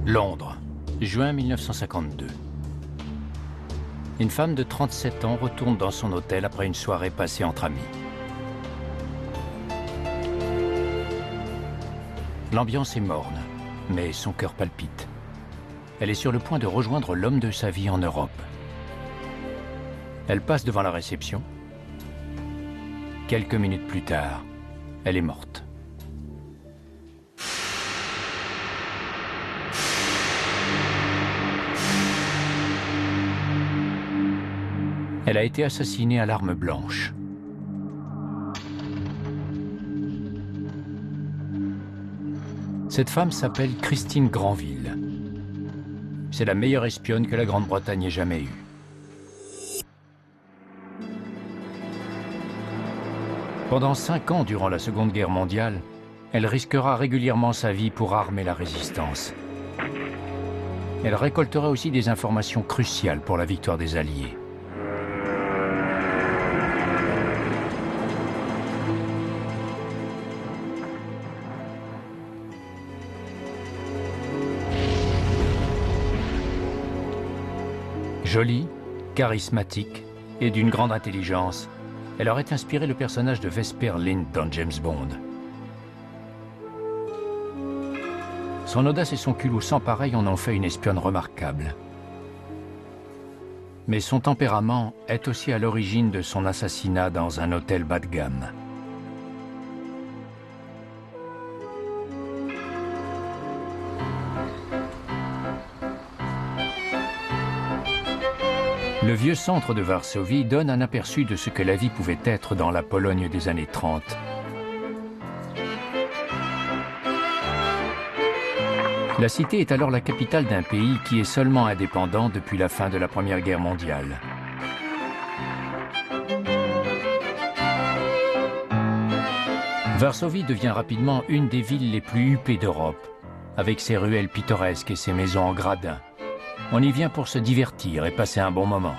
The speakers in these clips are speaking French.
Londres, juin 1952. Une femme de 37 ans retourne dans son hôtel après une soirée passée entre amis. L'ambiance est morne, mais son cœur palpite. Elle est sur le point de rejoindre l'homme de sa vie en Europe. Elle passe devant la réception. Quelques minutes plus tard, elle est morte. Elle a été assassinée à l'arme blanche. Cette femme s'appelle Christine Granville. C'est la meilleure espionne que la Grande-Bretagne ait jamais eue. Pendant 5 ans durant la Seconde Guerre mondiale, elle risquera régulièrement sa vie pour armer la résistance. Elle récoltera aussi des informations cruciales pour la victoire des Alliés. Jolie, charismatique et d'une grande intelligence, elle aurait inspiré le personnage de Vesper Lynd dans James Bond. Son audace et son culot sans pareil en ont fait une espionne remarquable. Mais son tempérament est aussi à l'origine de son assassinat dans un hôtel bas de gamme. Le vieux centre de Varsovie donne un aperçu de ce que la vie pouvait être dans la Pologne des années 30. La cité est alors la capitale d'un pays qui est seulement indépendant depuis la fin de la Première Guerre mondiale. Varsovie devient rapidement une des villes les plus huppées d'Europe, avec ses ruelles pittoresques et ses maisons en gradin. On y vient pour se divertir et passer un bon moment.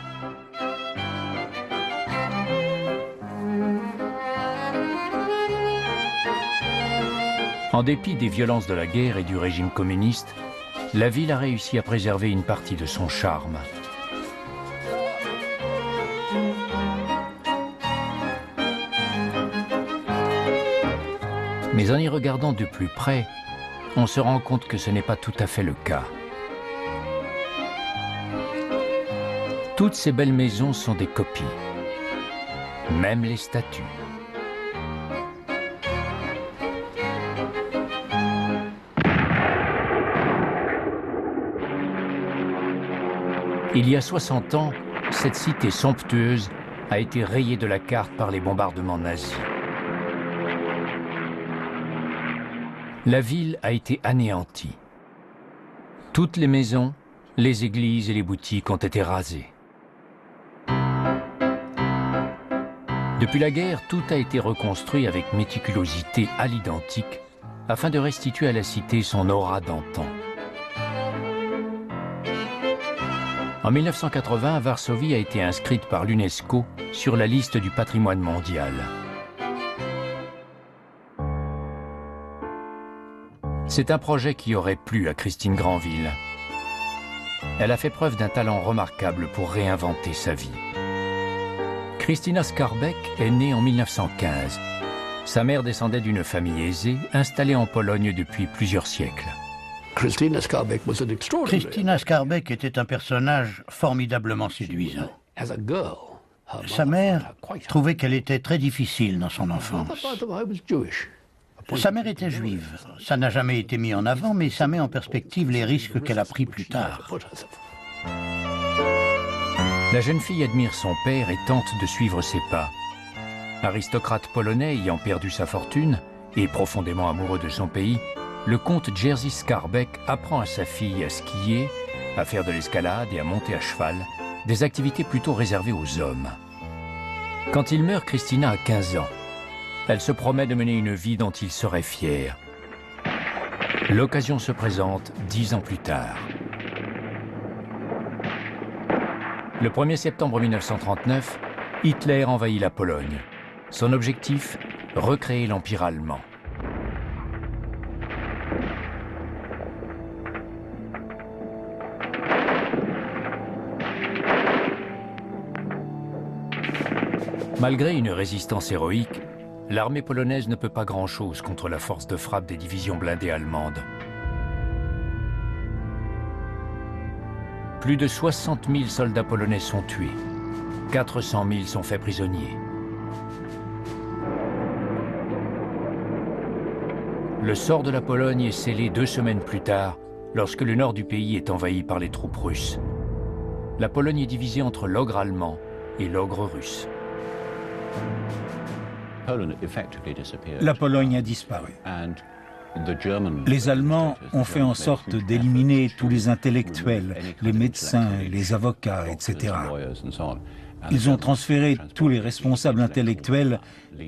En dépit des violences de la guerre et du régime communiste, la ville a réussi à préserver une partie de son charme. Mais en y regardant de plus près, on se rend compte que ce n'est pas tout à fait le cas. Toutes ces belles maisons sont des copies, même les statues. Il y a 60 ans, cette cité somptueuse a été rayée de la carte par les bombardements nazis. La ville a été anéantie. Toutes les maisons, les églises et les boutiques ont été rasées. Depuis la guerre, tout a été reconstruit avec méticulosité à l'identique afin de restituer à la cité son aura d'antan. En 1980, Varsovie a été inscrite par l'UNESCO sur la liste du patrimoine mondial. C'est un projet qui aurait plu à Christine Granville. Elle a fait preuve d'un talent remarquable pour réinventer sa vie. Christina Skarbek est née en 1915. Sa mère descendait d'une famille aisée, installée en Pologne depuis plusieurs siècles. Christina Skarbek était un personnage formidablement séduisant. Sa mère trouvait qu'elle était très difficile dans son enfance. Sa mère était juive. Ça n'a jamais été mis en avant, mais ça met en perspective les risques qu'elle a pris plus tard. La jeune fille admire son père et tente de suivre ses pas. Aristocrate polonais ayant perdu sa fortune et profondément amoureux de son pays, le comte Jerzy Skarbek apprend à sa fille à skier, à faire de l'escalade et à monter à cheval, des activités plutôt réservées aux hommes. Quand il meurt, Christina a 15 ans. Elle se promet de mener une vie dont il serait fier. L'occasion se présente 10 ans plus tard. Le 1er septembre 1939, Hitler envahit la Pologne. Son objectif, recréer l'Empire allemand. Malgré une résistance héroïque, l'armée polonaise ne peut pas grand-chose contre la force de frappe des divisions blindées allemandes. Plus de 60 000 soldats polonais sont tués. 400 000 sont faits prisonniers. Le sort de la Pologne est scellé 2 semaines plus tard, lorsque le nord du pays est envahi par les troupes russes. La Pologne est divisée entre l'ogre allemand et l'ogre russe. La Pologne a disparu. Les Allemands ont fait en sorte d'éliminer tous les intellectuels, les médecins, les avocats, etc. Ils ont transféré tous les responsables intellectuels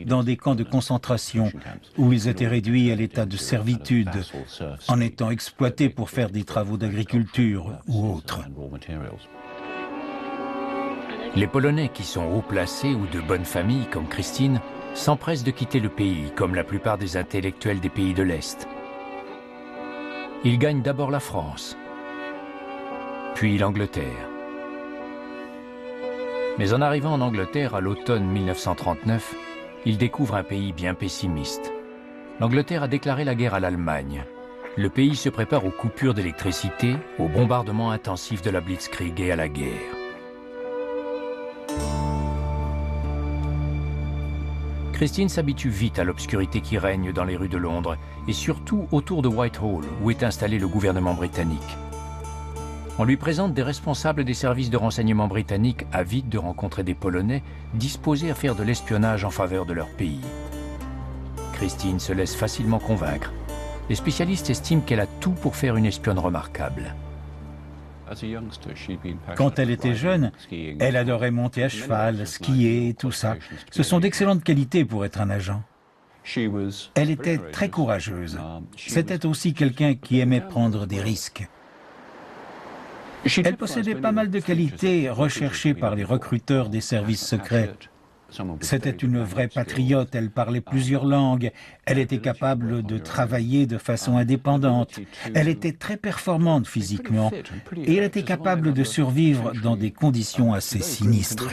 dans des camps de concentration où ils étaient réduits à l'état de servitude en étant exploités pour faire des travaux d'agriculture ou autres. Les Polonais qui sont haut placés ou de bonne famille comme Christine s'empressent de quitter le pays comme la plupart des intellectuels des pays de l'Est. Ils gagnent d'abord la France, puis l'Angleterre. Mais en arrivant en Angleterre à l'automne 1939, ils découvrent un pays bien pessimiste. L'Angleterre a déclaré la guerre à l'Allemagne. Le pays se prépare aux coupures d'électricité, aux bombardements intensifs de la Blitzkrieg et à la guerre. Christine s'habitue vite à l'obscurité qui règne dans les rues de Londres et surtout autour de Whitehall, où est installé le gouvernement britannique. On lui présente des responsables des services de renseignement britanniques avides de rencontrer des Polonais disposés à faire de l'espionnage en faveur de leur pays. Christine se laisse facilement convaincre. Les spécialistes estiment qu'elle a tout pour faire une espionne remarquable. Quand elle était jeune, elle adorait monter à cheval, skier et tout ça. Ce sont d'excellentes qualités pour être un agent. Elle était très courageuse. C'était aussi quelqu'un qui aimait prendre des risques. Elle possédait pas mal de qualités recherchées par les recruteurs des services secrets. C'était une vraie patriote, elle parlait plusieurs langues, elle était capable de travailler de façon indépendante, elle était très performante physiquement et elle était capable de survivre dans des conditions assez sinistres.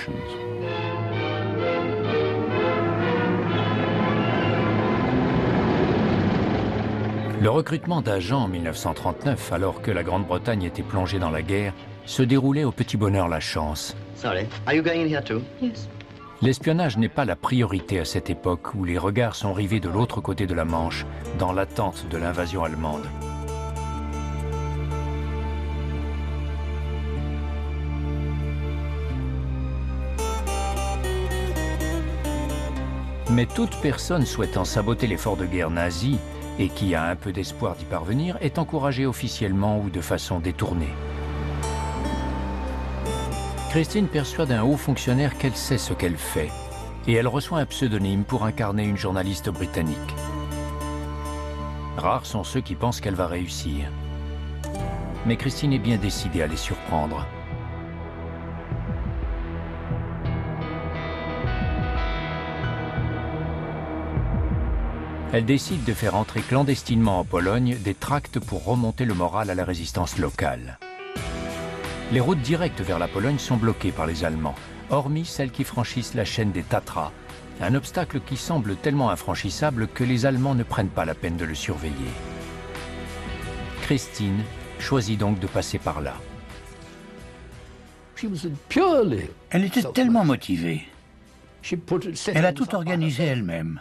Le recrutement d'agents en 1939, alors que la Grande-Bretagne était plongée dans la guerre, se déroulait au petit bonheur la chance. L'espionnage n'est pas la priorité à cette époque où les regards sont rivés de l'autre côté de la Manche, dans l'attente de l'invasion allemande. Mais toute personne souhaitant saboter l'effort de guerre nazi et qui a un peu d'espoir d'y parvenir est encouragée officiellement ou de façon détournée. Christine persuade un haut fonctionnaire qu'elle sait ce qu'elle fait et elle reçoit un pseudonyme pour incarner une journaliste britannique. Rares sont ceux qui pensent qu'elle va réussir. Mais Christine est bien décidée à les surprendre. Elle décide de faire entrer clandestinement en Pologne des tracts pour remonter le moral à la résistance locale. Les routes directes vers la Pologne sont bloquées par les Allemands, hormis celles qui franchissent la chaîne des Tatras, un obstacle qui semble tellement infranchissable que les Allemands ne prennent pas la peine de le surveiller. Christine choisit donc de passer par là. Elle était tellement motivée. Elle a tout organisé elle-même.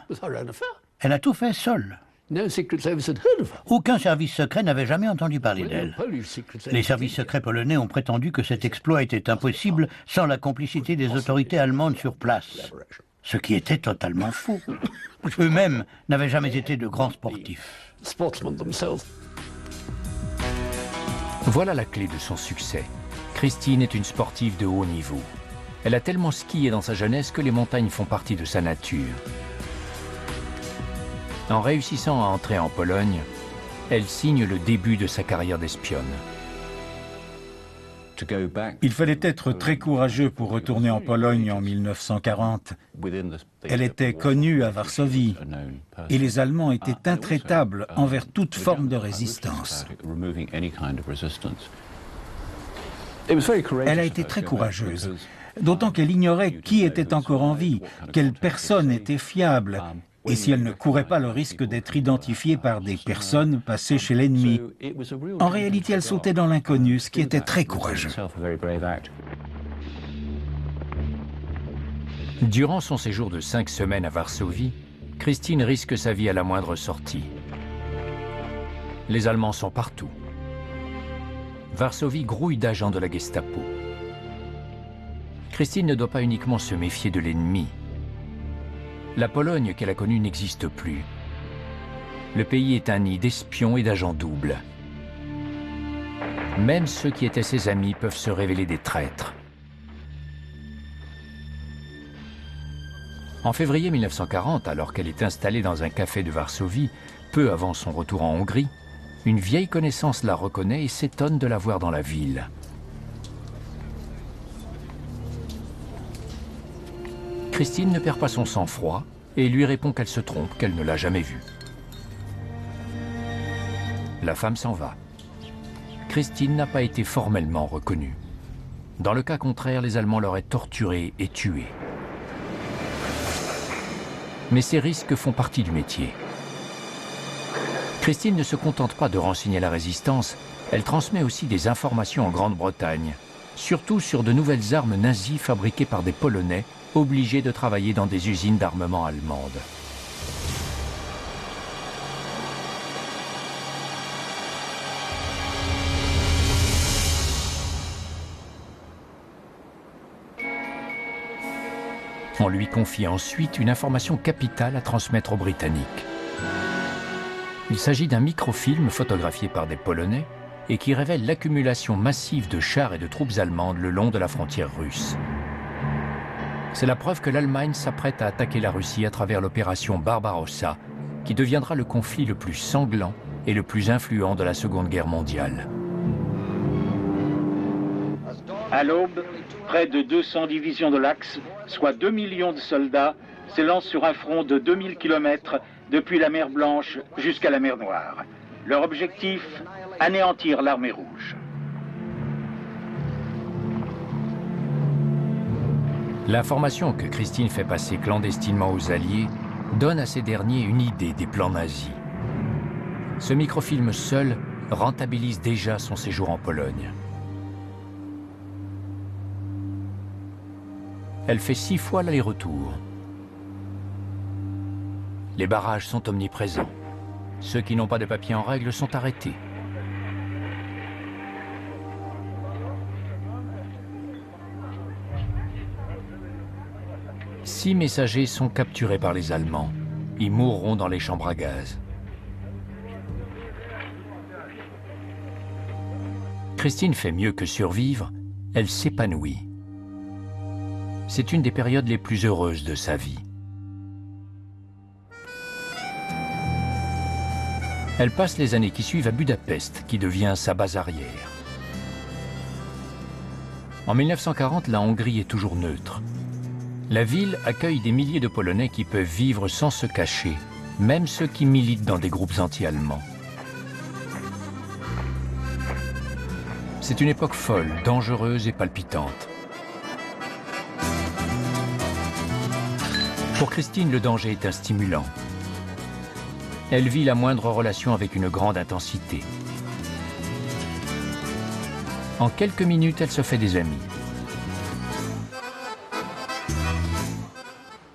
Elle a tout fait seule. Aucun service secret n'avait jamais entendu parler d'elle. Les services secrets polonais ont prétendu que cet exploit était impossible sans la complicité des autorités allemandes sur place, ce qui était totalement faux. Eux-mêmes n'avaient jamais été de grands sportifs. Voilà la clé de son succès. Christine est une sportive de haut niveau. Elle a tellement skié dans sa jeunesse que les montagnes font partie de sa nature. En réussissant à entrer en Pologne, elle signe le début de sa carrière d'espionne. Il fallait être très courageux pour retourner en Pologne en 1940. Elle était connue à Varsovie et les Allemands étaient intraitables envers toute forme de résistance. Elle a été très courageuse. d'autant qu'elle ignorait qui était encore en vie, quelle personne était fiable, et si elle ne courait pas le risque d'être identifiée par des personnes passées chez l'ennemi. En réalité, elle sautait dans l'inconnu, ce qui était très courageux. Durant son séjour de 5 semaines à Varsovie, Christine risque sa vie à la moindre sortie. Les Allemands sont partout. Varsovie grouille d'agents de la Gestapo. Christine ne doit pas uniquement se méfier de l'ennemi. La Pologne qu'elle a connue n'existe plus. Le pays est un nid d'espions et d'agents doubles. Même ceux qui étaient ses amis peuvent se révéler des traîtres. En février 1940, alors qu'elle est installée dans un café de Varsovie, peu avant son retour en Hongrie, une vieille connaissance la reconnaît et s'étonne de la voir dans la ville. Christine ne perd pas son sang-froid et lui répond qu'elle se trompe, qu'elle ne l'a jamais vue. La femme s'en va. Christine n'a pas été formellement reconnue. Dans le cas contraire, les Allemands l'auraient torturée et tuée. Mais ces risques font partie du métier. Christine ne se contente pas de renseigner la résistance, elle transmet aussi des informations en Grande-Bretagne, surtout sur de nouvelles armes nazies fabriquées par des Polonais obligés de travailler dans des usines d'armement allemandes. On lui confie ensuite une information capitale à transmettre aux Britanniques. Il s'agit d'un microfilm photographié par des Polonais et qui révèle l'accumulation massive de chars et de troupes allemandes le long de la frontière russe. C'est la preuve que l'Allemagne s'apprête à attaquer la Russie à travers l'opération Barbarossa, qui deviendra le conflit le plus sanglant et le plus influent de la Seconde Guerre mondiale. À l'aube, près de 200 divisions de l'Axe, soit 2 millions de soldats, s'élancent sur un front de 2000 km depuis la mer Blanche jusqu'à la mer Noire. Leur objectif, anéantir l'armée rouge. L'information que Christine fait passer clandestinement aux Alliés donne à ces derniers une idée des plans nazis. Ce microfilm seul rentabilise déjà son séjour en Pologne. Elle fait 6 fois l'aller-retour. Les barrages sont omniprésents. Ceux qui n'ont pas de papiers en règle sont arrêtés. Six messagers sont capturés par les Allemands. Ils mourront dans les chambres à gaz. Christine fait mieux que survivre, elle s'épanouit. C'est une des périodes les plus heureuses de sa vie. Elle passe les années qui suivent à Budapest, qui devient sa base arrière. En 1940, la Hongrie est toujours neutre. La ville accueille des milliers de Polonais qui peuvent vivre sans se cacher, même ceux qui militent dans des groupes anti-allemands. C'est une époque folle, dangereuse et palpitante. Pour Christine, le danger est un stimulant. Elle vit la moindre relation avec une grande intensité. En quelques minutes, elle se fait des amis.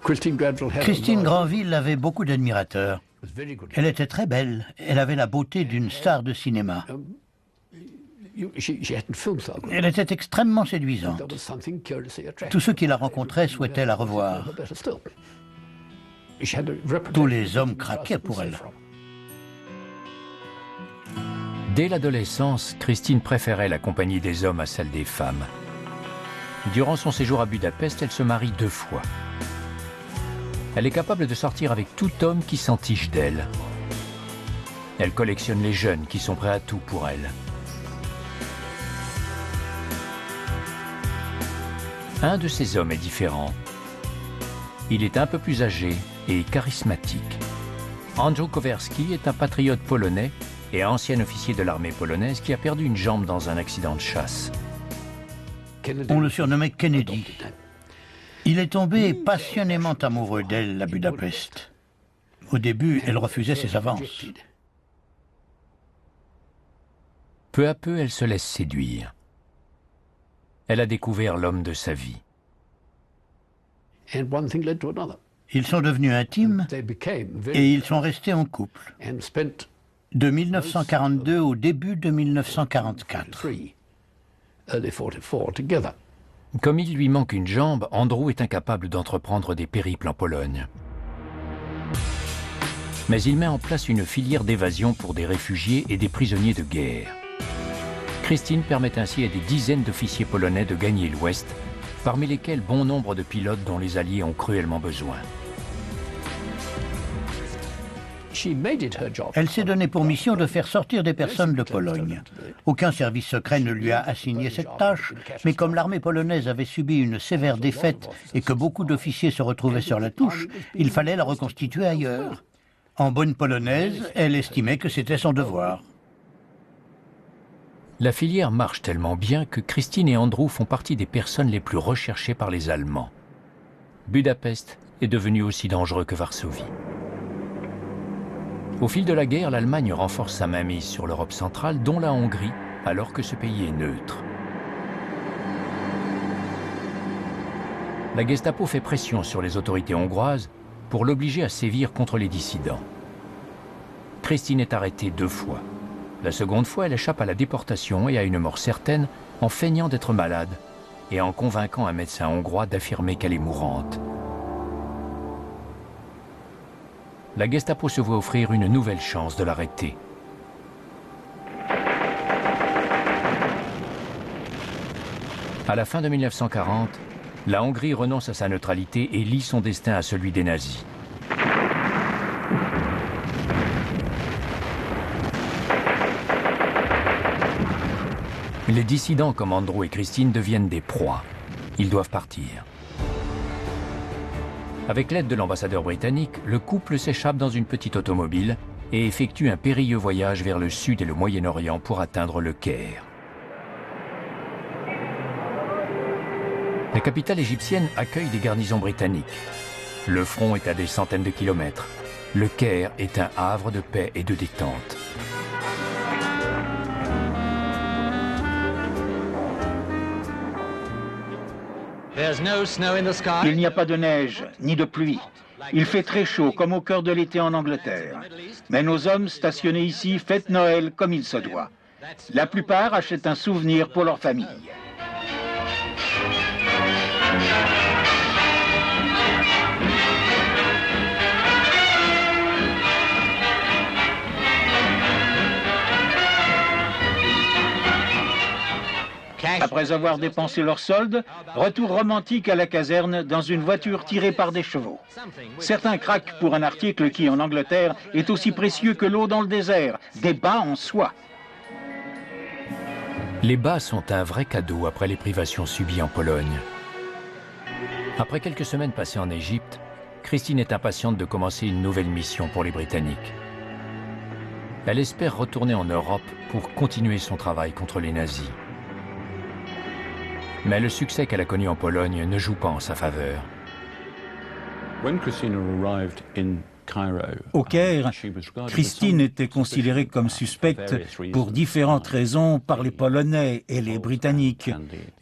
Christine Granville avait beaucoup d'admirateurs. Elle était très belle. Elle avait la beauté d'une star de cinéma. Elle était extrêmement séduisante. Tous ceux qui la rencontraient souhaitaient la revoir. Tous les hommes craquaient pour elle. Dès l'adolescence, Christine préférait la compagnie des hommes à celle des femmes. Durant son séjour à Budapest, elle se marie 2 fois. Elle est capable de sortir avec tout homme qui s'entiche d'elle. Elle collectionne les jeunes qui sont prêts à tout pour elle. Un de ces hommes est différent. Il est un peu plus âgé et charismatique. Andrzej Kowerski est un patriote polonais et ancien officier de l'armée polonaise qui a perdu une jambe dans un accident de chasse. On le surnommait Kennedy. Il est tombé passionnément amoureux d'elle à Budapest. Au début, elle refusait ses avances. Peu à peu, elle se laisse séduire. Elle a découvert l'homme de sa vie. Ils sont devenus intimes et ils sont restés en couple. De 1942 au début de 1944. Comme il lui manque une jambe, Andrew est incapable d'entreprendre des périples en Pologne. Mais il met en place une filière d'évasion pour des réfugiés et des prisonniers de guerre. Christine permet ainsi à des dizaines d'officiers polonais de gagner l'Ouest, parmi lesquels bon nombre de pilotes dont les Alliés ont cruellement besoin. Elle s'est donnée pour mission de faire sortir des personnes de Pologne. Aucun service secret ne lui a assigné cette tâche, mais comme l'armée polonaise avait subi une sévère défaite et que beaucoup d'officiers se retrouvaient sur la touche, il fallait la reconstituer ailleurs. En bonne polonaise, elle estimait que c'était son devoir. La filière marche tellement bien que Christine et Andrew font partie des personnes les plus recherchées par les Allemands. Budapest est devenu aussi dangereux que Varsovie. Au fil de la guerre, l'Allemagne renforce sa mainmise sur l'Europe centrale, dont la Hongrie, alors que ce pays est neutre. La Gestapo fait pression sur les autorités hongroises pour l'obliger à sévir contre les dissidents. Christine est arrêtée 2 fois. La seconde fois, elle échappe à la déportation et à une mort certaine en feignant d'être malade et en convainquant un médecin hongrois d'affirmer qu'elle est mourante. La Gestapo se voit offrir une nouvelle chance de l'arrêter. À la fin de 1940, la Hongrie renonce à sa neutralité et lie son destin à celui des nazis. Les dissidents comme Andrew et Christine deviennent des proies. Ils doivent partir. Avec l'aide de l'ambassadeur britannique, le couple s'échappe dans une petite automobile et effectue un périlleux voyage vers le sud et le Moyen-Orient pour atteindre le Caire. La capitale égyptienne accueille des garnisons britanniques. Le front est à des centaines de kilomètres. Le Caire est un havre de paix et de détente. Il n'y a pas de neige, ni de pluie. Il fait très chaud, comme au cœur de l'été en Angleterre. Mais nos hommes stationnés ici fêtent Noël comme il se doit. La plupart achètent un souvenir pour leur famille. Après avoir dépensé leur solde, retour romantique à la caserne dans une voiture tirée par des chevaux. Certains craquent pour un article qui, en Angleterre, est aussi précieux que l'eau dans le désert, des bas en soie. Les bas sont un vrai cadeau après les privations subies en Pologne. Après quelques semaines passées en Égypte, Christine est impatiente de commencer une nouvelle mission pour les Britanniques. Elle espère retourner en Europe pour continuer son travail contre les nazis. Mais le succès qu'elle a connu en Pologne ne joue pas en sa faveur. Au Caire, Christine était considérée comme suspecte pour différentes raisons par les Polonais et les Britanniques,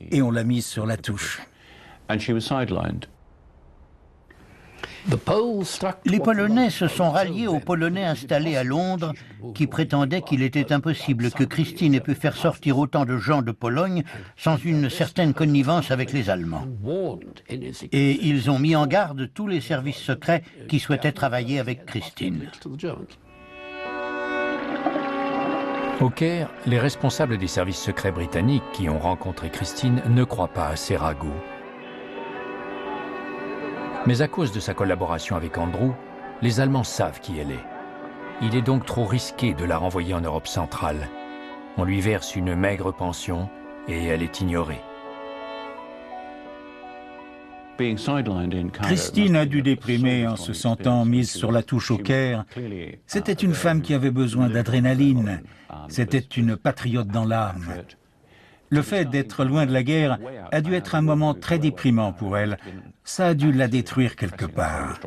et on l'a mise sur la touche. Les Polonais se sont ralliés aux Polonais installés à Londres qui prétendaient qu'il était impossible que Christine ait pu faire sortir autant de gens de Pologne sans une certaine connivence avec les Allemands. Et ils ont mis en garde tous les services secrets qui souhaitaient travailler avec Christine. Au Caire, les responsables des services secrets britanniques qui ont rencontré Christine ne croient pas à ses ragots. Mais à cause de sa collaboration avec Andrew, les Allemands savent qui elle est. Il est donc trop risqué de la renvoyer en Europe centrale. On lui verse une maigre pension et elle est ignorée. Christine a dû déprimer en se sentant mise sur la touche au Caire. C'était une femme qui avait besoin d'adrénaline. C'était une patriote dans l'âme. Le fait d'être loin de la guerre a dû être un moment très déprimant pour elle. Ça a dû la détruire quelque part.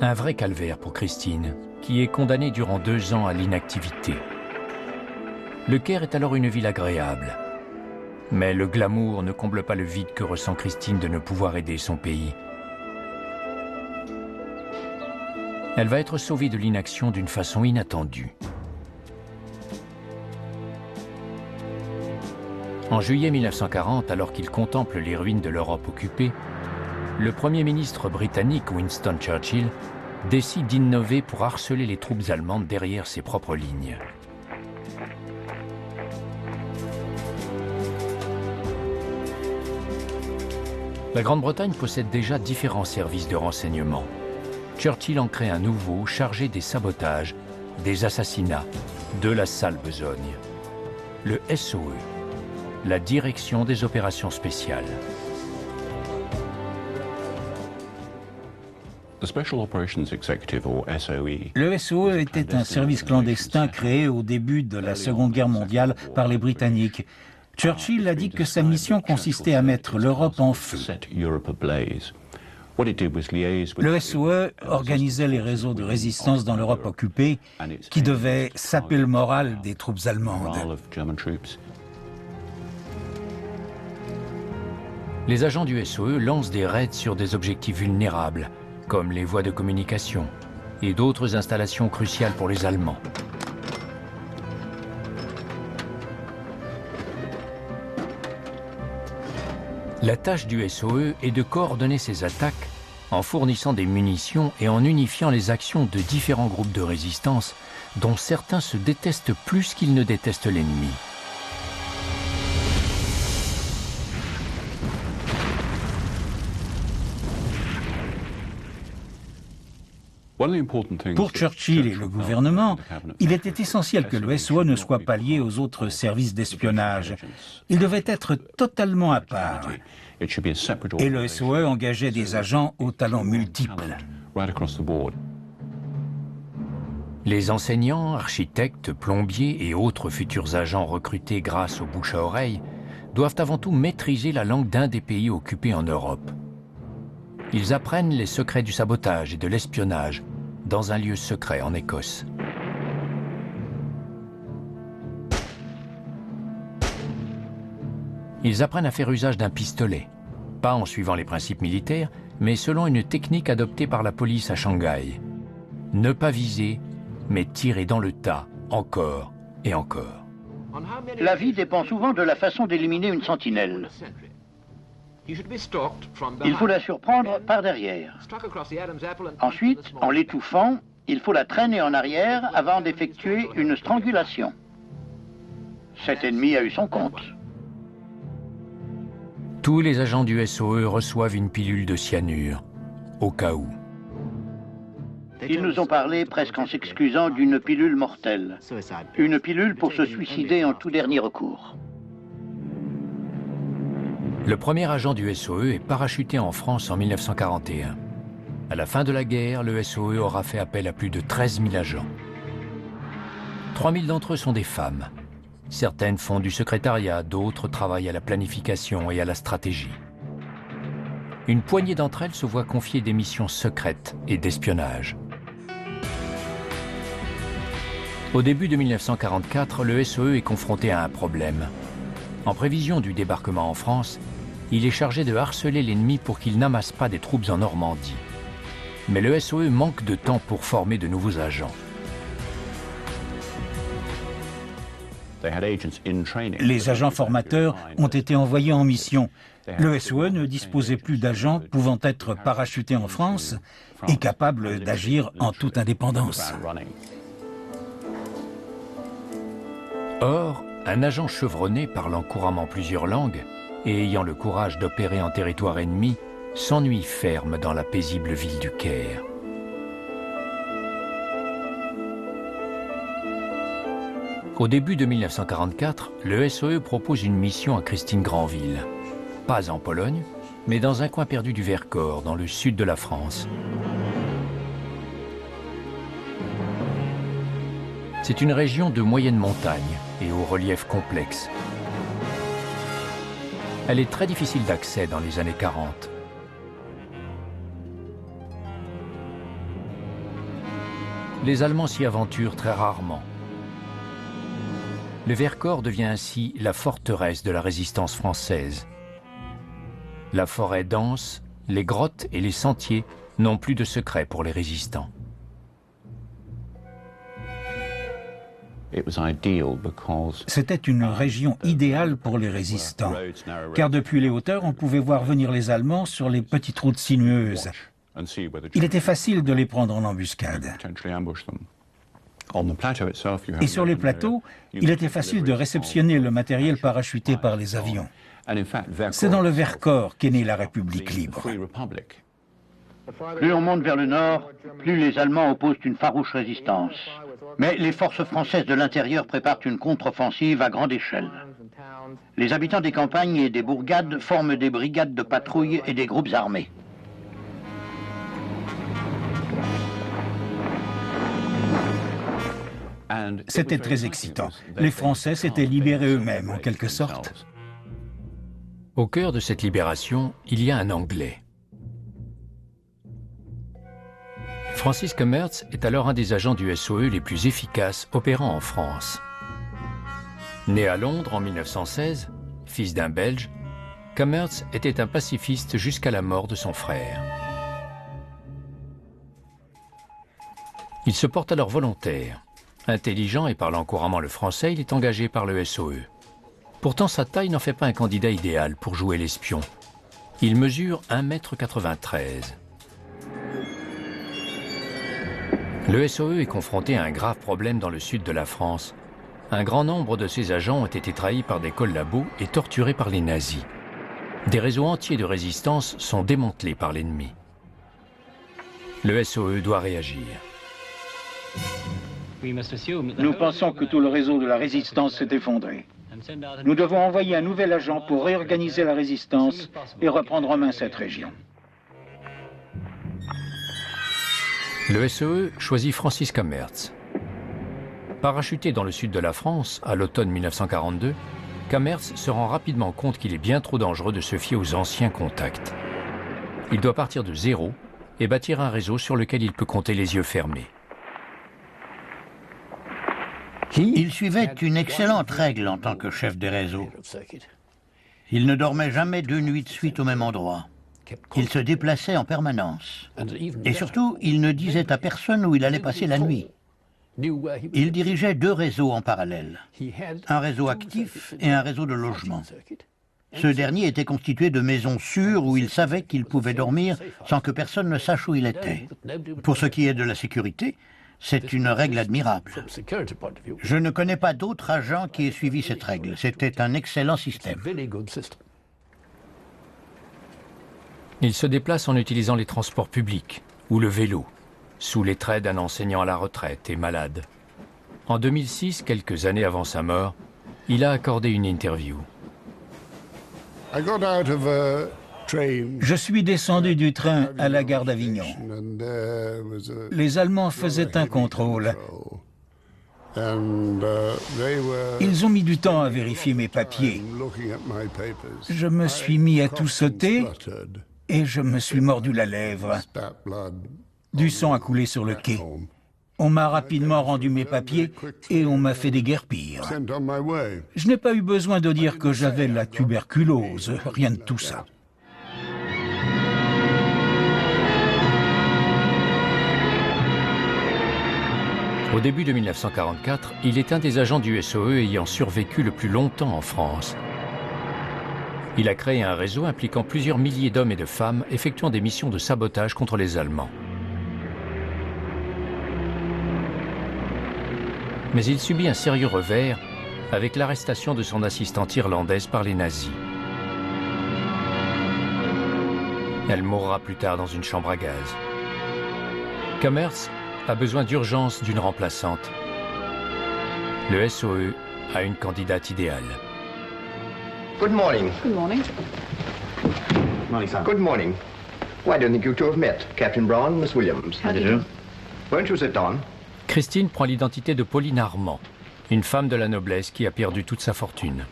Un vrai calvaire pour Christine, qui est condamnée durant 2 ans à l'inactivité. Le Caire est alors une ville agréable. Mais le glamour ne comble pas le vide que ressent Christine de ne pouvoir aider son pays. Elle va être sauvée de l'inaction d'une façon inattendue. En juillet 1940, alors qu'il contemple les ruines de l'Europe occupée, le Premier ministre britannique Winston Churchill décide d'innover pour harceler les troupes allemandes derrière ses propres lignes. La Grande-Bretagne possède déjà différents services de renseignement. Churchill en crée un nouveau chargé des sabotages, des assassinats, de la sale besogne. Le SOE, la Direction des opérations spéciales. Le SOE était un service clandestin créé au début de la Seconde Guerre mondiale par les Britanniques. Churchill a dit que sa mission consistait à mettre l'Europe en feu. Le SOE organisait les réseaux de résistance dans l'Europe occupée qui devaient saper le moral des troupes allemandes. Les agents du SOE lancent des raids sur des objectifs vulnérables, comme les voies de communication et d'autres installations cruciales pour les Allemands. La tâche du SOE est de coordonner ces attaques en fournissant des munitions et en unifiant les actions de différents groupes de résistance dont certains se détestent plus qu'ils ne détestent l'ennemi. Pour Churchill et le gouvernement, il était essentiel que le SOE ne soit pas lié aux autres services d'espionnage. Il devait être totalement à part. Et le SOE engageait des agents aux talents multiples. Les enseignants, architectes, plombiers et autres futurs agents recrutés grâce au bouche à oreille doivent avant tout maîtriser la langue d'un des pays occupés en Europe. Ils apprennent les secrets du sabotage et de l'espionnage dans un lieu secret en Écosse. Ils apprennent à faire usage d'un pistolet, pas en suivant les principes militaires, mais selon une technique adoptée par la police à Shanghai. Ne pas viser, mais tirer dans le tas, encore et encore. La vie dépend souvent de la façon d'éliminer une sentinelle. Il faut la surprendre par derrière. Ensuite, en l'étouffant, il faut la traîner en arrière avant d'effectuer une strangulation. Cet ennemi a eu son compte. Tous les agents du SOE reçoivent une pilule de cyanure, au cas où. Ils nous ont parlé, presque en s'excusant, d'une pilule mortelle. Une pilule pour se suicider en tout dernier recours. Le premier agent du SOE est parachuté en France en 1941. À la fin de la guerre, le SOE aura fait appel à plus de 13 000 agents. 3 000 d'entre eux sont des femmes. Certaines font du secrétariat, d'autres travaillent à la planification et à la stratégie. Une poignée d'entre elles se voient confier des missions secrètes et d'espionnage. Au début de 1944, le SOE est confronté à un problème. En prévision du débarquement en France, il est chargé de harceler l'ennemi pour qu'il n'amasse pas des troupes en Normandie. Mais le SOE manque de temps pour former de nouveaux agents. Les agents formateurs ont été envoyés en mission. Le SOE ne disposait plus d'agents pouvant être parachutés en France et capables d'agir en toute indépendance. Or, un agent chevronné parlant couramment plusieurs langues et ayant le courage d'opérer en territoire ennemi s'ennuie ferme dans la paisible ville du Caire. Au début de 1944, le SOE propose une mission à Christine Granville. Pas en Pologne, mais dans un coin perdu du Vercors, dans le sud de la France. C'est une région de moyenne montagne et au relief complexe. Elle est très difficile d'accès dans les années 40. Les Allemands s'y aventurent très rarement. Le Vercors devient ainsi la forteresse de la résistance française. La forêt dense, les grottes et les sentiers n'ont plus de secret pour les résistants. C'était une région idéale pour les résistants, car depuis les hauteurs, on pouvait voir venir les Allemands sur les petites routes sinueuses. Il était facile de les prendre en embuscade. Et sur les plateaux, il était facile de réceptionner le matériel parachuté par les avions. C'est dans le Vercors qu'est née la République libre. Plus on monte vers le nord, plus les Allemands opposent une farouche résistance. Mais les forces françaises de l'intérieur préparent une contre-offensive à grande échelle. Les habitants des campagnes et des bourgades forment des brigades de patrouille et des groupes armés. C'était très excitant. Les Français s'étaient libérés eux-mêmes, en quelque sorte. Au cœur de cette libération, il y a un Anglais. Francis Commerz est alors un des agents du SOE les plus efficaces opérant en France. Né à Londres en 1916, fils d'un Belge, Commerz était un pacifiste jusqu'à la mort de son frère. Il se porte alors volontaire. Intelligent et parlant couramment le français, il est engagé par le SOE. Pourtant, sa taille n'en fait pas un candidat idéal pour jouer l'espion. Il mesure 1,93 m. Le SOE est confronté à un grave problème dans le sud de la France. Un grand nombre de ses agents ont été trahis par des collabos et torturés par les nazis. Des réseaux entiers de résistance sont démantelés par l'ennemi. Le SOE doit réagir. Nous pensons que tout le réseau de la résistance s'est effondré. Nous devons envoyer un nouvel agent pour réorganiser la résistance et reprendre en main cette région. Le SOE choisit Francis Commerz. Parachuté dans le sud de la France, à l'automne 1942, Commerz se rend rapidement compte qu'il est bien trop dangereux de se fier aux anciens contacts. Il doit partir de zéro et bâtir un réseau sur lequel il peut compter les yeux fermés. Il suivait une excellente règle en tant que chef des réseaux. Il ne dormait jamais 2 nuits de suite au même endroit. Il se déplaçait en permanence. Et surtout, il ne disait à personne où il allait passer la nuit. Il dirigeait 2 réseaux en parallèle. Un réseau actif et un réseau de logement. Ce dernier était constitué de maisons sûres où il savait qu'il pouvait dormir sans que personne ne sache où il était. Pour ce qui est de la sécurité, c'est une règle admirable. Je ne connais pas d'autre agent qui ait suivi cette règle. C'était un excellent système. Il se déplace en utilisant les transports publics ou le vélo, sous les traits d'un enseignant à la retraite et malade. En 2006, quelques années avant sa mort, il a accordé une interview. Je suis descendu du train à la gare d'Avignon. Les Allemands faisaient un contrôle. Ils ont mis du temps à vérifier mes papiers. Je me suis mis à tout sauter et je me suis mordu la lèvre. Du sang a coulé sur le quai. On m'a rapidement rendu mes papiers et on m'a fait déguerpir. Je n'ai pas eu besoin de dire que j'avais la tuberculose, rien de tout ça. Au début de 1944, il est un des agents du SOE ayant survécu le plus longtemps en France. Il a créé un réseau impliquant plusieurs milliers d'hommes et de femmes effectuant des missions de sabotage contre les Allemands. Mais il subit un sérieux revers avec l'arrestation de son assistante irlandaise par les nazis. Elle mourra plus tard dans une chambre à gaz. Commerz a besoin d'urgence d'une remplaçante. Le SOE a une candidate idéale. Good morning. Good morning. Morning, sir. Good morning. Why don't you two have met? Captain Brown and Miss Williams. How do you do? Won't you sit down? Christine prend l'identité de Pauline Armand, une femme de la noblesse qui a perdu toute sa fortune.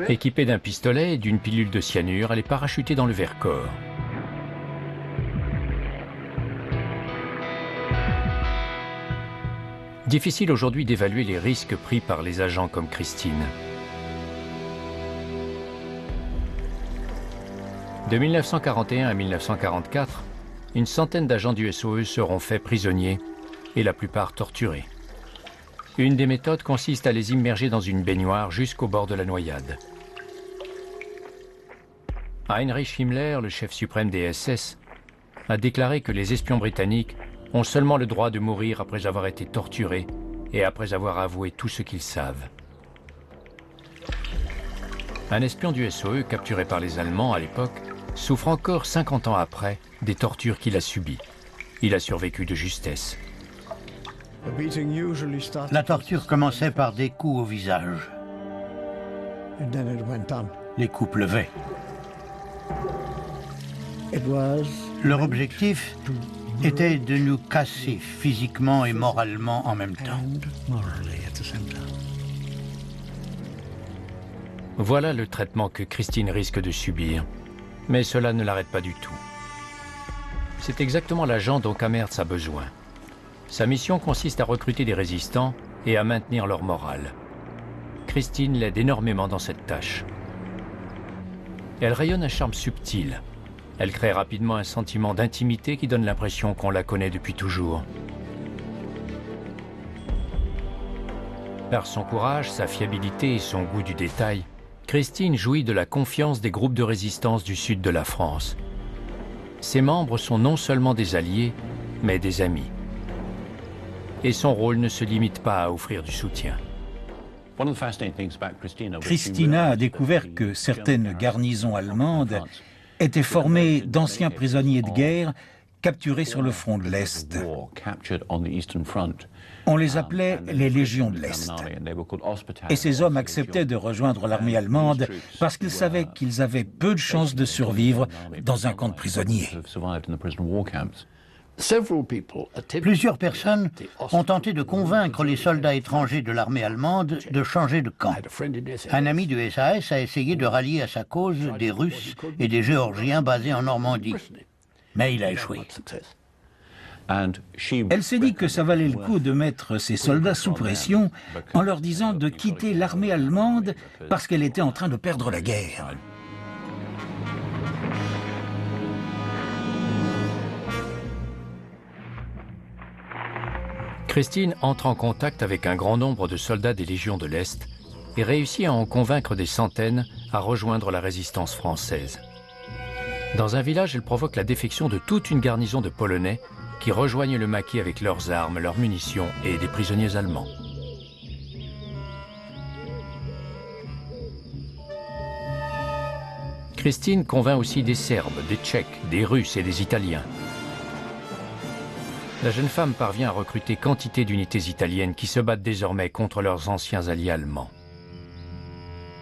Équipée d'un pistolet et d'une pilule de cyanure, elle est parachutée dans le Vercors. Difficile aujourd'hui d'évaluer les risques pris par les agents comme Christine. De 1941 à 1944, une centaine d'agents du SOE seront faits prisonniers et la plupart torturés. Une des méthodes consiste à les immerger dans une baignoire jusqu'au bord de la noyade. Heinrich Himmler, le chef suprême des SS, a déclaré que les espions britanniques ont seulement le droit de mourir après avoir été torturés et après avoir avoué tout ce qu'ils savent. Un espion du SOE capturé par les Allemands à l'époque souffre encore 50 ans après des tortures qu'il a subies. Il a survécu de justesse. La torture commençait par des coups au visage. Les coups pleuvaient. Leur objectif était de nous casser physiquement et moralement en même temps. Voilà le traitement que Christine risque de subir. Mais cela ne l'arrête pas du tout. C'est exactement l'agent dont Kamertz a besoin. Sa mission consiste à recruter des résistants et à maintenir leur morale. Christine l'aide énormément dans cette tâche. Elle rayonne un charme subtil. Elle crée rapidement un sentiment d'intimité qui donne l'impression qu'on la connaît depuis toujours. Par son courage, sa fiabilité et son goût du détail, Christine jouit de la confiance des groupes de résistance du sud de la France. Ses membres sont non seulement des alliés, mais des amis. Et son rôle ne se limite pas à offrir du soutien. Christina a découvert que certaines garnisons allemandes étaient formées d'anciens prisonniers de guerre capturés sur le front de l'Est. On les appelait les Légions de l'Est. Et ces hommes acceptaient de rejoindre l'armée allemande parce qu'ils savaient qu'ils avaient peu de chances de survivre dans un camp de prisonniers. Plusieurs personnes ont tenté de convaincre les soldats étrangers de l'armée allemande de changer de camp. Un ami du SAS a essayé de rallier à sa cause des Russes et des Géorgiens basés en Normandie. Mais il a échoué. Elle s'est dit que ça valait le coup de mettre ses soldats sous pression en leur disant de quitter l'armée allemande parce qu'elle était en train de perdre la guerre. Christine entre en contact avec un grand nombre de soldats des Légions de l'Est et réussit à en convaincre des centaines à rejoindre la résistance française. Dans un village, elle provoque la défection de toute une garnison de Polonais qui rejoignent le maquis avec leurs armes, leurs munitions et des prisonniers allemands. Christine convainc aussi des Serbes, des Tchèques, des Russes et des Italiens. La jeune femme parvient à recruter quantité d'unités italiennes qui se battent désormais contre leurs anciens alliés allemands.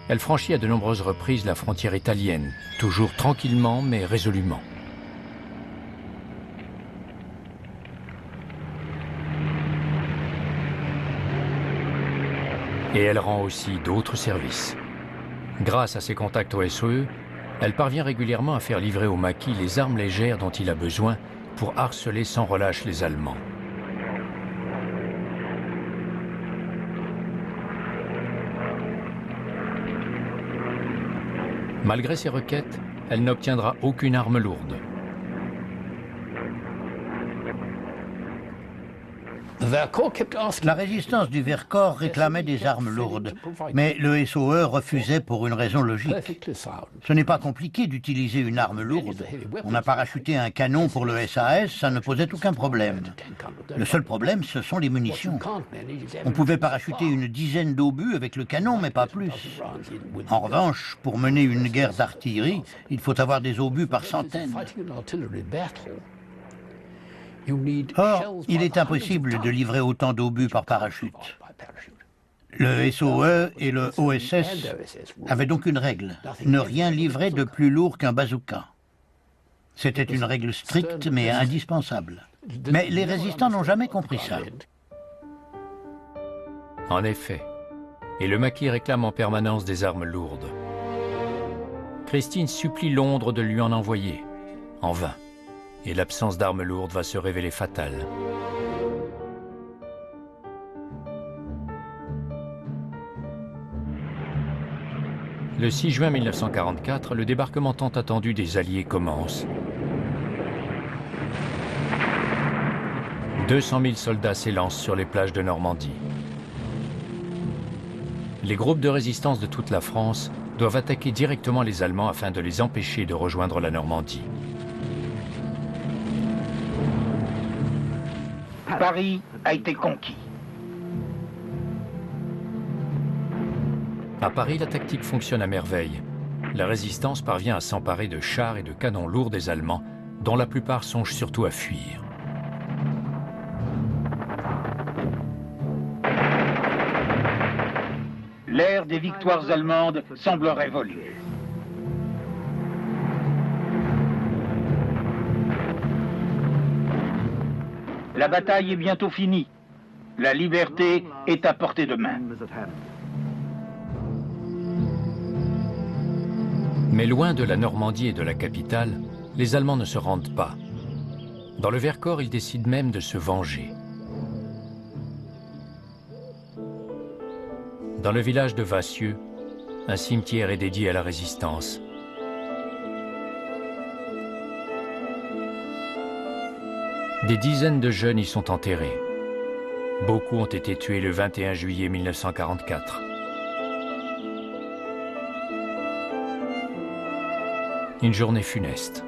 Elle franchit à de nombreuses reprises la frontière italienne, toujours tranquillement mais résolument. Et elle rend aussi d'autres services. Grâce à ses contacts au SOE, elle parvient régulièrement à faire livrer au maquis les armes légères dont il a besoin pour harceler sans relâche les Allemands. Malgré ses requêtes, elle n'obtiendra aucune arme lourde. La résistance du Vercors réclamait des armes lourdes, mais le SOE refusait pour une raison logique. Ce n'est pas compliqué d'utiliser une arme lourde. On a parachuté un canon pour le SAS, ça ne posait aucun problème. Le seul problème, ce sont les munitions. On pouvait parachuter une dizaine d'obus avec le canon, mais pas plus. En revanche, pour mener une guerre d'artillerie, il faut avoir des obus par centaines. Or, il est impossible de livrer autant d'obus par parachute. Le SOE et le OSS avaient donc une règle, ne rien livrer de plus lourd qu'un bazooka. C'était une règle stricte mais indispensable. Mais les résistants n'ont jamais compris ça. En effet, et le maquis réclame en permanence des armes lourdes. Christine supplie Londres de lui en envoyer, en vain, et l'absence d'armes lourdes va se révéler fatale. Le 6 juin 1944, le débarquement tant attendu des Alliés commence. 200 000 soldats s'élancent sur les plages de Normandie. Les groupes de résistance de toute la France doivent attaquer directement les Allemands afin de les empêcher de rejoindre la Normandie. Paris a été conquis. À Paris, la tactique fonctionne à merveille. La résistance parvient à s'emparer de chars et de canons lourds des Allemands, dont la plupart songent surtout à fuir. L'ère des victoires allemandes semble révolue. La bataille est bientôt finie. La liberté est à portée de main. Mais loin de la Normandie et de la capitale, les Allemands ne se rendent pas. Dans le Vercors, ils décident même de se venger. Dans le village de Vassieux, un cimetière est dédié à la résistance. Des dizaines de jeunes y sont enterrés. Beaucoup ont été tués le 21 juillet 1944. Une journée funeste.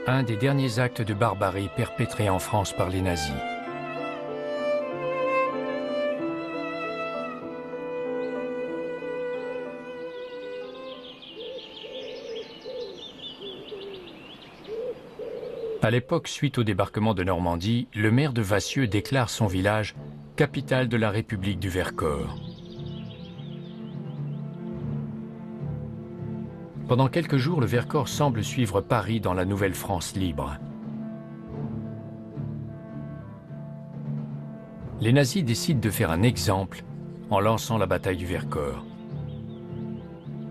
Un des derniers actes de barbarie perpétrés en France par les nazis. À l'époque, suite au débarquement de Normandie, le maire de Vassieux déclare son village capitale de la République du Vercors. Pendant quelques jours, le Vercors semble suivre Paris dans la nouvelle France libre. Les nazis décident de faire un exemple en lançant la bataille du Vercors.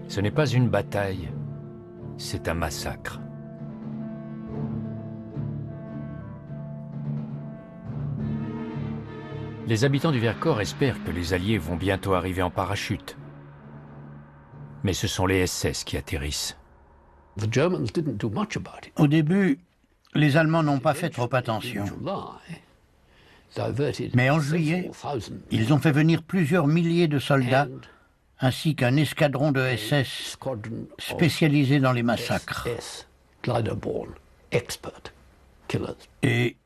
Ce n'est pas une bataille, c'est un massacre. Les habitants du Vercors espèrent que les Alliés vont bientôt arriver en parachute. Mais ce sont les SS qui atterrissent. Au début, les Allemands n'ont pas fait trop attention. Mais en juillet, ils ont fait venir plusieurs milliers de soldats, ainsi qu'un escadron de SS spécialisé dans les massacres. Et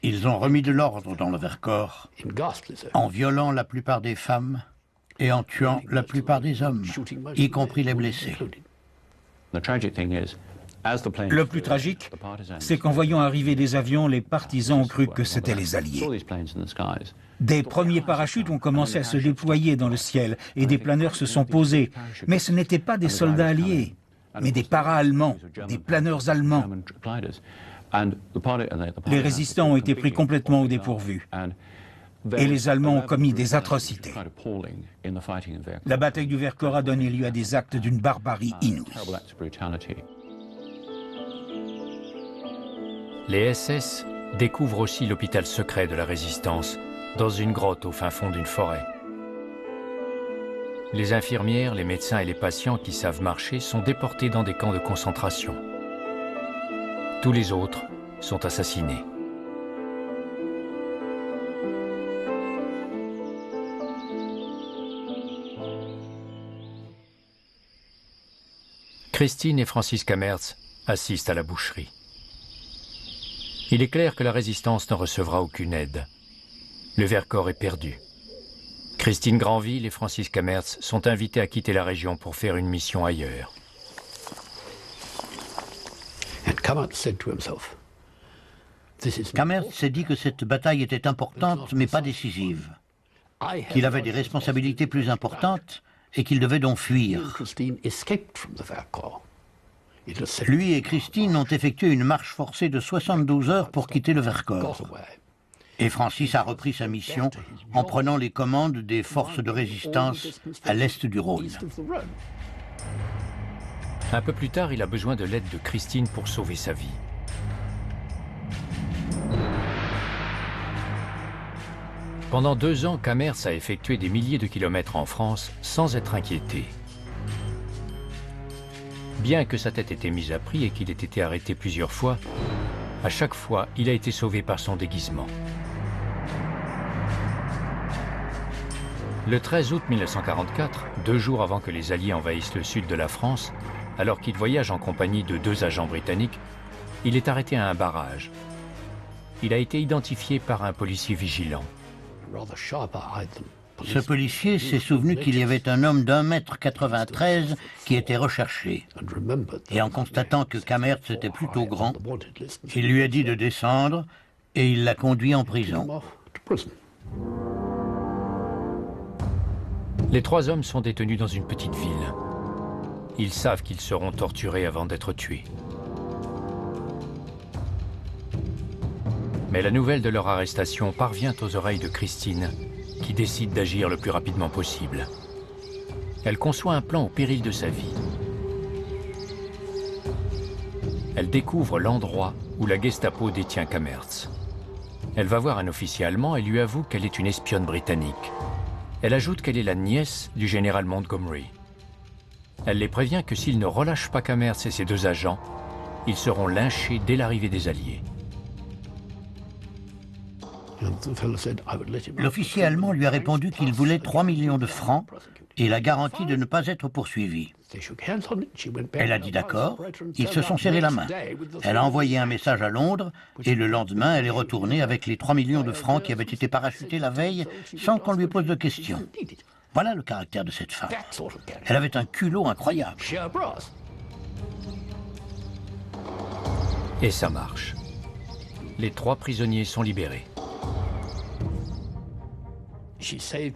ils ont remis de l'ordre dans le Vercors, en violant la plupart des femmes et en tuant la plupart des hommes, y compris les blessés. Le plus tragique, c'est qu'en voyant arriver des avions, les partisans ont cru que c'était les Alliés. Des premiers parachutes ont commencé à se déployer dans le ciel et des planeurs se sont posés. Mais ce n'étaient pas des soldats alliés, mais des para-allemands, des planeurs allemands. Les résistants ont été pris complètement au dépourvu. Et les Allemands ont commis des atrocités. La bataille du Vercors a donné lieu à des actes d'une barbarie inouïe. Les SS découvrent aussi l'hôpital secret de la résistance, dans une grotte au fin fond d'une forêt. Les infirmières, les médecins et les patients qui savent marcher sont déportés dans des camps de concentration. Tous les autres sont assassinés. Christine et Francis Kamertz assistent à la boucherie. Il est clair que la résistance ne recevra aucune aide. Le Vercors est perdu. Christine Granville et Francis Kamertz sont invités à quitter la région pour faire une mission ailleurs. Kamertz s'est dit que cette bataille était importante, mais pas décisive. Qu'il avait des responsabilités plus importantes et qu'il devait donc fuir. Lui et Christine ont effectué une marche forcée de 72 heures pour quitter le Vercors. Et Francis a repris sa mission en prenant les commandes des forces de résistance à l'est du Rhône. Un peu plus tard, il a besoin de l'aide de Christine pour sauver sa vie. Pendant 2 ans, Cammerce a effectué des milliers de kilomètres en France sans être inquiété. Bien que sa tête ait été mise à prix et qu'il ait été arrêté plusieurs fois, à chaque fois, il a été sauvé par son déguisement. Le 13 août 1944, 2 jours avant que les Alliés envahissent le sud de la France, alors qu'il voyage en compagnie de 2 agents britanniques, il est arrêté à un barrage. Il a été identifié par un policier vigilant. Ce policier s'est souvenu qu'il y avait un homme d'1,93 m qui était recherché. Et en constatant que Cammerce était plutôt grand, il lui a dit de descendre et il l'a conduit en prison. Les 3 hommes sont détenus dans une petite ville. Ils savent qu'ils seront torturés avant d'être tués. Mais la nouvelle de leur arrestation parvient aux oreilles de Christine, qui décide d'agir le plus rapidement possible. Elle conçoit un plan au péril de sa vie. Elle découvre l'endroit où la Gestapo détient Cammerce. Elle va voir un officier allemand et lui avoue qu'elle est une espionne britannique. Elle ajoute qu'elle est la nièce du général Montgomery. Elle les prévient que s'ils ne relâchent pas Cammerce et ses 2 agents, ils seront lynchés dès l'arrivée des Alliés. L'officier allemand lui a répondu qu'il voulait 3 millions de francs et la garantie de ne pas être poursuivi. Elle a dit d'accord, ils se sont serrés la main. Elle a envoyé un message à Londres et le lendemain, elle est retournée avec les 3 millions de francs qui avaient été parachutés la veille sans qu'on lui pose de questions. Voilà le caractère de cette femme. Elle avait un culot incroyable. Et ça marche. Les 3 prisonniers sont libérés.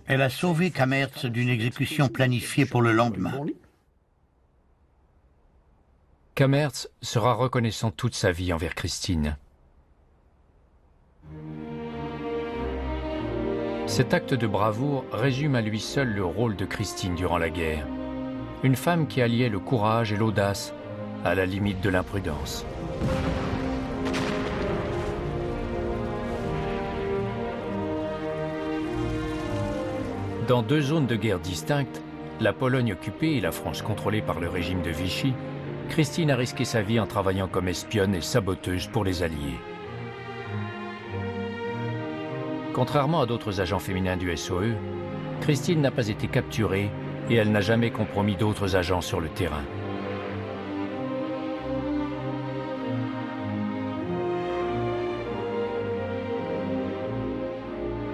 Elle a sauvé Cammerce d'une exécution planifiée pour le lendemain. Cammerce sera reconnaissant toute sa vie envers Christine. Cet acte de bravoure résume à lui seul le rôle de Christine durant la guerre. Une femme qui alliait le courage et l'audace à la limite de l'imprudence. Dans 2 zones de guerre distinctes, la Pologne occupée et la France contrôlée par le régime de Vichy, Christine a risqué sa vie en travaillant comme espionne et saboteuse pour les Alliés. Contrairement à d'autres agents féminins du SOE, Christine n'a pas été capturée et elle n'a jamais compromis d'autres agents sur le terrain.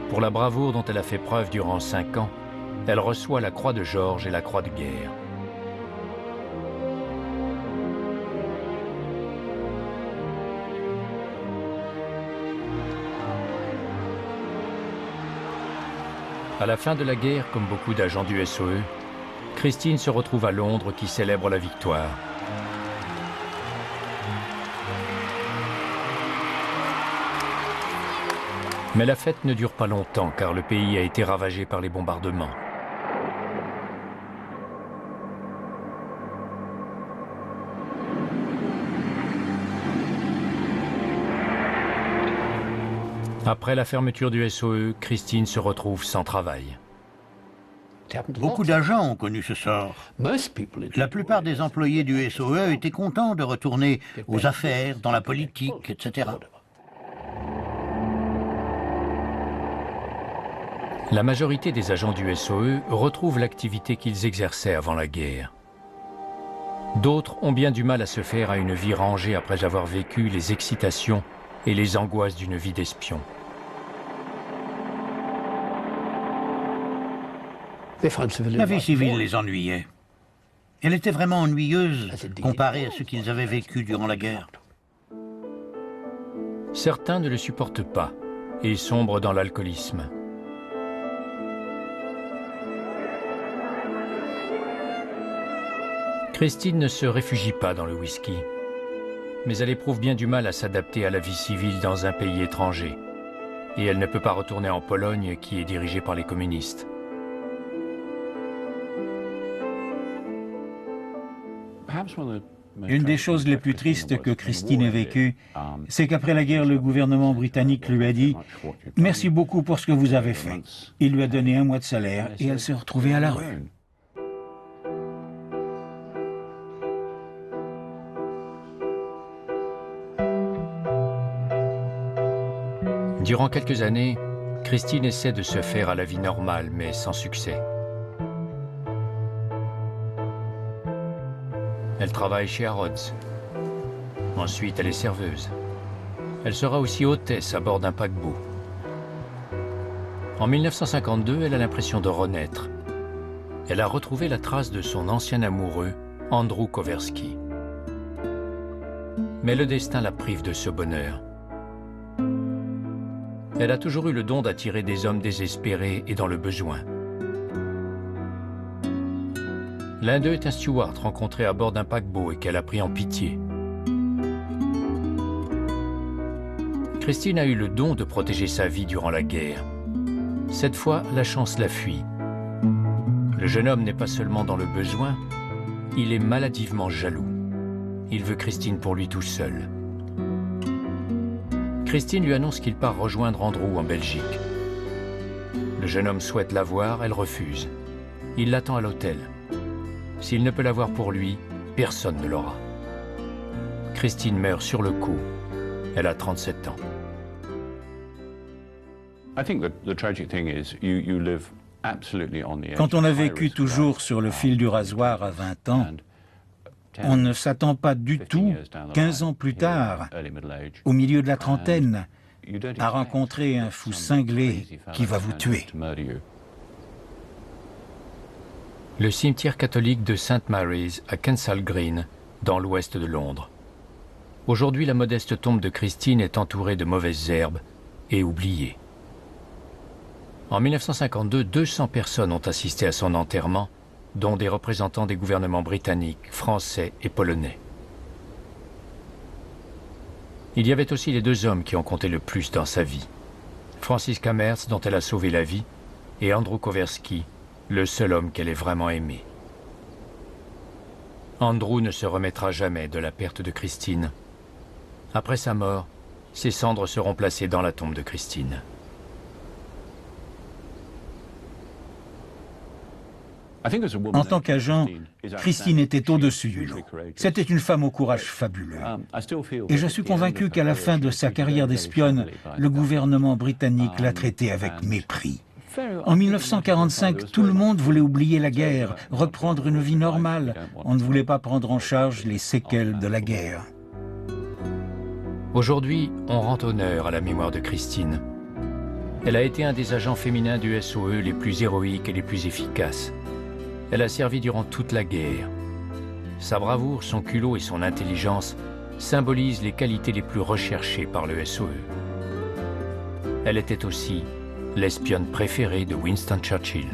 Pour la bravoure dont elle a fait preuve durant 5 ans, elle reçoit la Croix de Georges et la Croix de guerre. À la fin de la guerre, comme beaucoup d'agents du SOE, Christine se retrouve à Londres qui célèbre la victoire. Mais la fête ne dure pas longtemps car le pays a été ravagé par les bombardements. Après la fermeture du SOE, Christine se retrouve sans travail. Beaucoup d'agents ont connu ce sort. La plupart des employés du SOE étaient contents de retourner aux affaires, dans la politique, etc. La majorité des agents du SOE retrouvent l'activité qu'ils exerçaient avant la guerre. D'autres ont bien du mal à se faire à une vie rangée après avoir vécu les excitations et les angoisses d'une vie d'espion. La vie civile les ennuyait. Elle était vraiment ennuyeuse comparée à ce qu'ils avaient vécu durant la guerre. Certains ne le supportent pas et sombrent dans l'alcoolisme. Christine ne se réfugie pas dans le whisky, mais elle éprouve bien du mal à s'adapter à la vie civile dans un pays étranger. et elle ne peut pas retourner en Pologne qui est dirigée par les communistes. Une des choses les plus tristes que Christine ait vécues, c'est qu'après la guerre, le gouvernement britannique lui a dit « Merci beaucoup pour ce que vous avez fait ». Il lui a donné 1 mois de salaire et elle s'est retrouvée à la rue. Durant quelques années, Christine essaie de se faire à la vie normale, mais sans succès. Elle travaille chez Harrods. Ensuite, elle est serveuse. Elle sera aussi hôtesse à bord d'un paquebot. En 1952, elle a l'impression de renaître. Elle a retrouvé la trace de son ancien amoureux, Andrew Kowerski. Mais le destin la prive de ce bonheur. Elle a toujours eu le don d'attirer des hommes désespérés et dans le besoin. L'un d'eux est un steward rencontré à bord d'un paquebot et qu'elle a pris en pitié. Christine a eu le don de protéger sa vie durant la guerre. Cette fois, la chance la fuit. Le jeune homme n'est pas seulement dans le besoin, il est maladivement jaloux. Il veut Christine pour lui tout seul. Christine lui annonce qu'il part rejoindre Andrew en Belgique. Le jeune homme souhaite la voir, elle refuse. Il l'attend à l'hôtel. S'il ne peut l'avoir pour lui, personne ne l'aura. Christine meurt sur le coup. Elle a 37 ans. Quand on a vécu toujours sur le fil du rasoir à 20 ans, on ne s'attend pas du tout, 15 ans plus tard, au milieu de la trentaine, à rencontrer un fou cinglé qui va vous tuer. Le cimetière catholique de St. Mary's à Kensal Green, dans l'ouest de Londres. Aujourd'hui, la modeste tombe de Christine est entourée de mauvaises herbes et oubliée. En 1952, 200 personnes ont assisté à son enterrement, dont des représentants des gouvernements britanniques, français et polonais. Il y avait aussi les 2 hommes qui ont compté le plus dans sa vie. Francis Kammerz, dont elle a sauvé la vie, et Andrew Kowerski, le seul homme qu'elle ait vraiment aimé. Andrew ne se remettra jamais de la perte de Christine. Après sa mort, ses cendres seront placées dans la tombe de Christine. En tant qu'agent, Christine était au-dessus du lot. C'était une femme au courage fabuleux. Et je suis convaincu qu'à la fin de sa carrière d'espionne, le gouvernement britannique l'a traitée avec mépris. En 1945, tout le monde voulait oublier la guerre, reprendre une vie normale. On ne voulait pas prendre en charge les séquelles de la guerre. Aujourd'hui, on rend honneur à la mémoire de Christine. Elle a été un des agents féminins du SOE les plus héroïques et les plus efficaces. Elle a servi durant toute la guerre. Sa bravoure, son culot et son intelligence symbolisent les qualités les plus recherchées par le SOE. Elle était aussi l'espionne préférée de Winston Churchill.